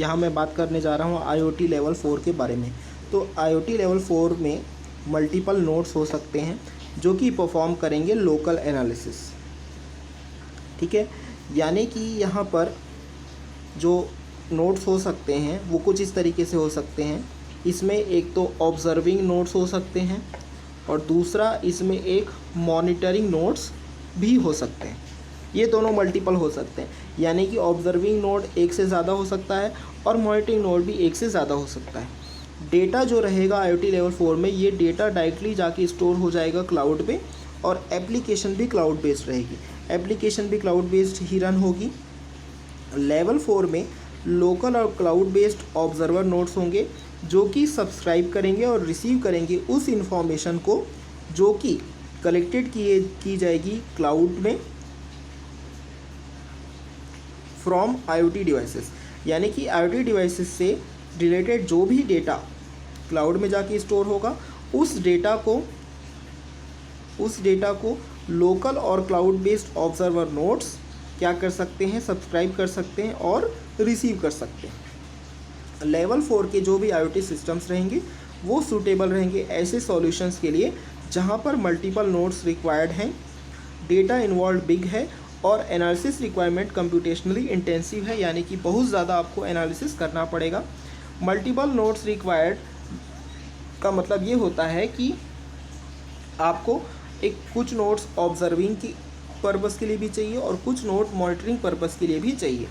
यहाँ मैं बात करने जा रहा हूँ IoT लेवल 4 के बारे में। तो IoT लेवल 4 में मल्टीपल नोड्स हो सकते हैं जो कि परफॉर्म करेंगे लोकल एनालिसिस। ठीक है, यानी कि यहाँ पर जो नोड्स हो सकते हैं वो कुछ इस तरीके से हो सकते हैं। इसमें एक तो ऑब्जर्विंग नोड्स हो सकते हैं और दूसरा इसमें एक मॉनिटरिंग नोड्स भी हो सकते हैं। ये दोनों मल्टीपल हो सकते हैं, यानी कि ऑब्जर्विंग नोड एक से ज़्यादा हो सकता है और मॉनिटरिंग नोड भी एक से ज़्यादा हो सकता है। डेटा जो रहेगा IoT लेवल 4 में, ये डेटा डायरेक्टली जाके स्टोर हो जाएगा क्लाउड पे और एप्लीकेशन भी क्लाउड बेस्ड रहेगी। एप्लीकेशन भी क्लाउड बेस्ड ही रन होगी। लेवल 4 में लोकल और क्लाउड बेस्ड ऑब्जर्वर नोड्स होंगे जो कि सब्सक्राइब करेंगे और रिसीव करेंगे उस इंफॉर्मेशन को जो कि कलेक्टेड की जाएगी क्लाउड में फ्रॉम IoT डिवाइसेस। यानी कि IoT डिवाइसेस से रिलेटेड जो भी डेटा क्लाउड में जाके स्टोर होगा, उस डेटा को लोकल और क्लाउड बेस्ड ऑब्जर्वर नोड्स क्या कर सकते हैं, सब्सक्राइब कर सकते हैं और रिसीव कर सकते हैं। लेवल 4 के जो भी IoT सिस्टम्स रहेंगे वो सूटेबल रहेंगे ऐसे सॉल्यूशंस के लिए जहां पर मल्टीपल नोड्स रिक्वायर्ड हैं, डेटा इन्वॉल्व बिग है और एनालिसिस रिक्वायरमेंट कंप्यूटेशनली इंटेंसिव है, यानी कि बहुत ज़्यादा आपको एनालिसिस करना पड़ेगा। मल्टीपल नोड्स रिक्वायर्ड का मतलब ये होता है कि आपको कुछ नोड्स ऑब्जर्विंग की पर्पस के लिए भी चाहिए और कुछ नोड मॉनिटरिंग पर्पस के लिए भी चाहिए।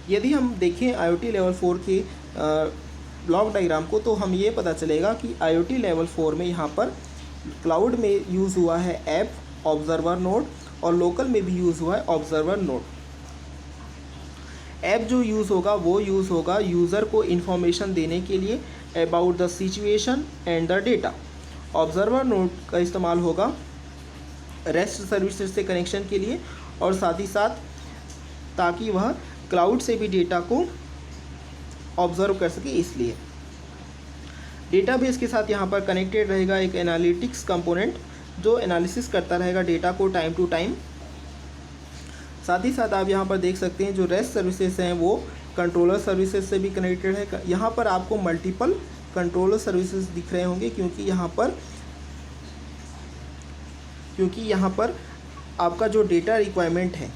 यदि हम देखें IoT लेवल 4 के ब्लॉक डायग्राम को, तो हम ये पता चलेगा कि IoT लेवल 4 में यहाँ पर क्लाउड में यूज़ हुआ है ऐप ऑब्जर्वर नोड और लोकल में भी यूज़ हुआ है ऑब्जर्वर नोड। ऐप जो यूज़ होगा वो यूज़ होगा यूज़र को इन्फॉर्मेशन देने के लिए about the situation and the data. Observer node का इस्तेमाल होगा रेस्ट सर्विसेज से कनेक्शन के लिए और साथ ही साथ ताकि वह क्लाउड से भी डेटा को ऑब्जर्व कर सके। इसलिए डेटाबेस के साथ यहाँ पर कनेक्टेड रहेगा एक एनालिटिक्स कंपोनेंट जो एनालिसिस करता रहेगा डेटा को टाइम टू टाइम। साथ ही साथ आप यहाँ पर देख सकते हैं जो रेस्ट सर्विसेज हैं वो कंट्रोलर सर्विसेज से भी कनेक्टेड है। यहाँ पर आपको मल्टीपल कंट्रोलर सर्विसेज दिख रहे होंगे क्योंकि यहाँ पर आपका जो डेटा रिक्वायरमेंट है,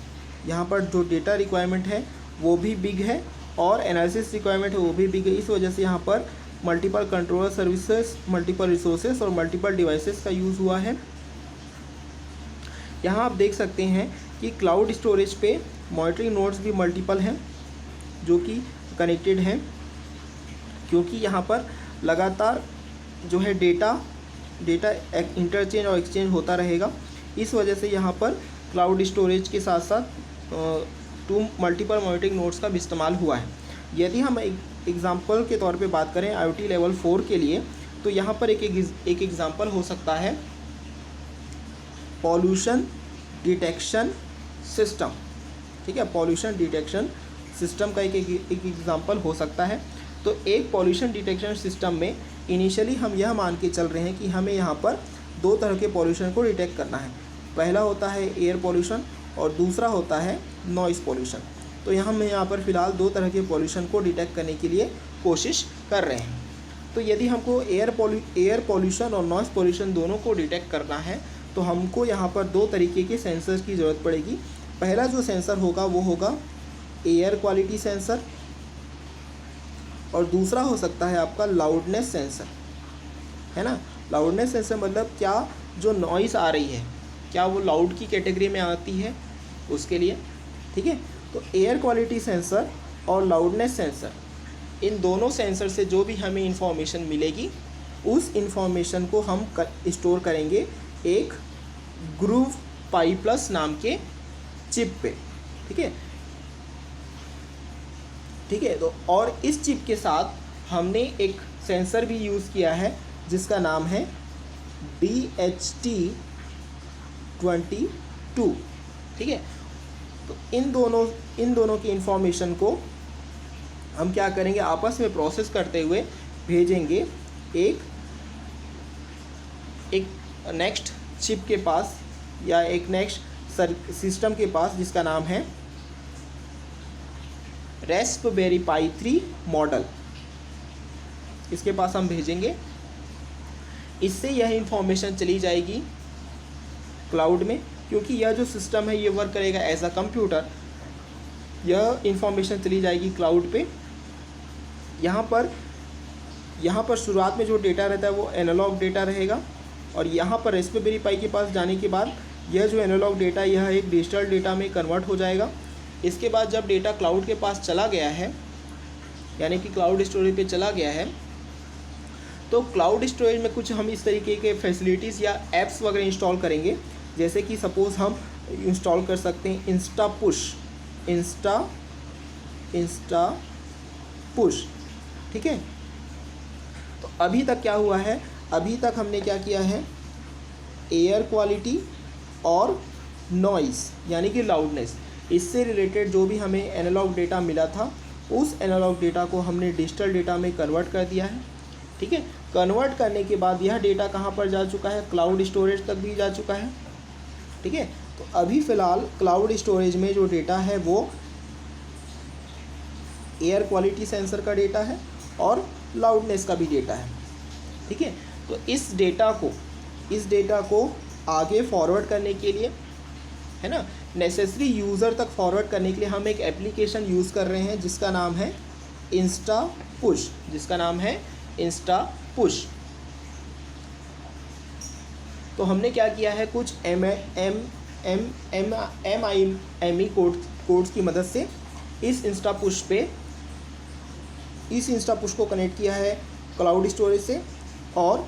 यहाँ पर जो डेटा रिक्वायरमेंट है वो भी बिग है और एनालिसिस रिक्वायरमेंट है वो भी बिग है। इस वजह से यहाँ पर multiple controller services, multiple resources और मल्टीपल डिवाइसेस का यूज़ हुआ है। यहाँ आप देख सकते हैं कि क्लाउड स्टोरेज पे मॉनिटरिंग नोड्स भी मल्टीपल हैं जो कि कनेक्टेड हैं, क्योंकि यहाँ पर लगातार जो है डेटा इंटरचेंज और एक्सचेंज होता रहेगा। इस वजह से यहाँ पर क्लाउड स्टोरेज के साथ साथ मल्टीपल मॉनिटरिंग नोड्स का भी इस्तेमाल हुआ है। यदि हम एग्जांपल के तौर पे बात करें IoT लेवल 4 के लिए, तो यहाँ पर एक एग्जांपल हो सकता है पॉल्यूशन डिटेक्शन सिस्टम। ठीक है, पॉल्यूशन डिटेक्शन सिस्टम का एक एग्जांपल हो सकता है। तो एक पॉल्यूशन डिटेक्शन सिस्टम में इनिशियली हम यह मान के चल रहे हैं कि हमें यहाँ पर दो तरह के पॉल्यूशन को डिटेक्ट करना है। पहला होता है एयर पॉल्यूशन और दूसरा होता है नॉइज़ पॉल्यूशन। तो हम यहाँ पर फ़िलहाल दो तरह के पॉल्यूशन को डिटेक्ट करने के लिए कोशिश कर रहे हैं। तो यदि हमको एयर पॉल्यूशन और नॉइज़ पॉल्यूशन दोनों को डिटेक्ट करना है तो हमको यहाँ पर दो तरीके के सेंसर्स की ज़रूरत पड़ेगी। पहला जो सेंसर होगा वो होगा एयर क्वालिटी सेंसर और दूसरा हो सकता है आपका लाउडनेस सेंसर, है ना। लाउडनेस सेंसर मतलब क्या जो नॉइज़ आ रही है क्या वो लाउड की कैटेगरी में आती है, उसके लिए। ठीक है, तो एयर क्वालिटी सेंसर और लाउडनेस सेंसर, इन दोनों सेंसर से जो भी हमें इंफॉर्मेशन मिलेगी उस इंफॉर्मेशन को हम स्टोर करेंगे एक ग्रूव पाई प्लस नाम के चिप पे। ठीक है, तो और इस चिप के साथ हमने एक सेंसर भी यूज़ किया है जिसका नाम है DHT22। ठीक है, तो इन दोनों की इंफॉर्मेशन को हम क्या करेंगे, आपस में प्रोसेस करते हुए भेजेंगे एक नेक्स्ट चिप के पास या एक नेक्स्ट सिस्टम के पास जिसका नाम है रास्पबेरी पाई 3 मॉडल, इसके पास हम भेजेंगे। इससे यह इंफॉर्मेशन चली जाएगी क्लाउड में, क्योंकि यह जो सिस्टम है ये वर्क करेगा एज अ कंप्यूटर। यह इंफॉर्मेशन चली जाएगी क्लाउड पे। यहाँ पर शुरुआत में जो डेटा रहता है वो एनालॉग डेटा रहेगा, और यहाँ पर रास्पबेरी पाई के पास जाने के बाद यह जो एनालॉग डेटा यह एक डिजिटल डेटा में कन्वर्ट हो जाएगा। इसके बाद जब डेटा क्लाउड के पास चला गया है, यानी कि क्लाउड स्टोरेज पे चला गया है, तो क्लाउड स्टोरेज में कुछ हम इस तरीके के फैसिलिटीज़ या एप्स वगैरह इंस्टॉल करेंगे। जैसे कि सपोज़ हम इंस्टॉल कर सकते हैं इंस्टा पुश, ठीक है। तो अभी तक क्या हुआ है, अभी तक हमने क्या किया है, एयर क्वालिटी और नॉइस यानी कि लाउडनेस, इससे रिलेटेड जो भी हमें एनालॉग डेटा मिला था उस एनालॉग डेटा को हमने डिजिटल डेटा में कन्वर्ट कर दिया है, ठीक है। कन्वर्ट करने के बाद यह डेटा कहाँ पर जा चुका है, क्लाउड स्टोरेज तक भी जा चुका है, ठीक है। तो अभी फ़िलहाल क्लाउड स्टोरेज में जो डेटा है वो एयर क्वालिटी सेंसर का डेटा है और लाउडनेस का भी डेटा है, ठीक है। तो इस डेटा को आगे फॉरवर्ड करने के लिए, है ना, नेसेसरी यूज़र तक फॉरवर्ड करने के लिए हम एक एप्लीकेशन यूज़ कर रहे हैं जिसका नाम है इंस्टा पुश। तो हमने क्या किया है, कुछ MIME कोड्स की मदद से इस इंस्टा पुश को कनेक्ट किया है क्लाउड स्टोरेज से, और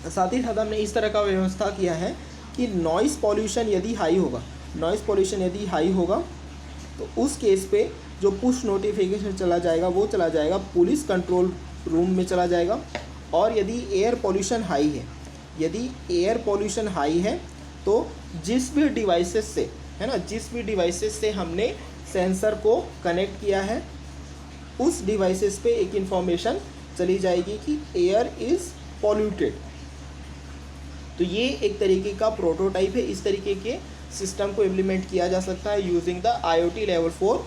साथ ही साथ हमने इस तरह का व्यवस्था किया है कि नॉइज़ पॉल्यूशन यदि हाई होगा तो उस केस पे जो पुश नोटिफिकेशन चला जाएगा पुलिस कंट्रोल रूम में चला जाएगा। और यदि एयर पॉल्यूशन हाई है तो जिस भी डिवाइसेस से हमने सेंसर को कनेक्ट किया है उस डिवाइसेस पे एक इंफॉर्मेशन चली जाएगी कि एयर इज़ पॉल्यूटेड। तो ये एक तरीके का प्रोटोटाइप है। इस तरीके के सिस्टम को इम्प्लीमेंट किया जा सकता है यूजिंग द IoT लेवल 4